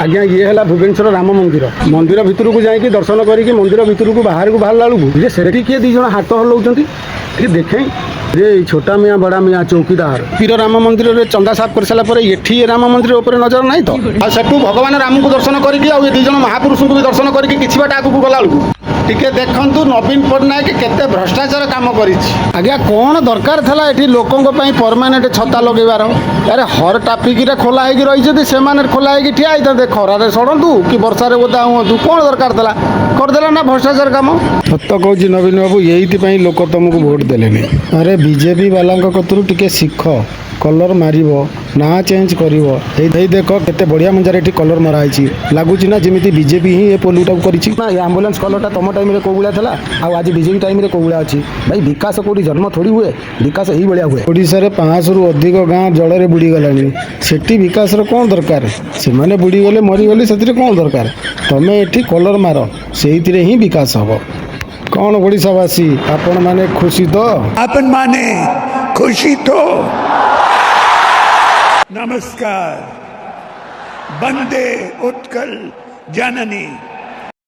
आज्ञा ये है भुवनेश्वर राम मंदिर मंदिर भितर को जाकि दर्शन करके मंदिर भितर को बाहर को बाहर बेलू से किए दी जन हाथ हल्लाउंट देखें रे छोटा मियाँ बड़ा मियाँ चौकीदार पीर राम मंदिर में चंदा साफ कर सारा ये राम मंदिर उपर नजर ना तो सेठू भगवान राम को दर्शन करके दी जन महापुरुष को भी दर्शन करके किसी बाट आगू गला टिके देखु नवीन पट्टनायक केते भ्रष्टाचार काम करिया कौन दरकार था ये लोकों परमानेंट छता लगेबार अरे हर टापिक खोला रही से खोला ठिया होते खरारे सड़तु कि वर्षा ओदा हूँ कौन दरकार था करदेला ना भ्रष्टाचार काम सत कहूँ नवीन बाबू यही लोक तुमको भोट देले अरे बीजेपी वाला कतरू टिके शिख कलर मारिबो ना चेंज करिवो एई देखो केते बढ़िया मंजार एठी कलर मराई लगुच ना जमी बीजेपी ही पोलूटा कर एम्बुलेंस कलरटा तुम टाइम रे कोगुला था आज बीजेपी टाइम रे कोगुला अच्छी भाई विकास कोटी जन्म थोड़ी हुए विकास यही भाया हुए ओडिशा रे 500 रु अधिक गाँ जल बुड़ी गलानी सेठी विकास कौन दरकार से माने बुड़ी गले मरीगले से कौन दरकार तुम एठी कलर मार से ही विकास हम कौन ओडिशावासी आपण माने खुशी तो अपन माने खुशी तो नमस्कार। वंदे उत्कल जननी।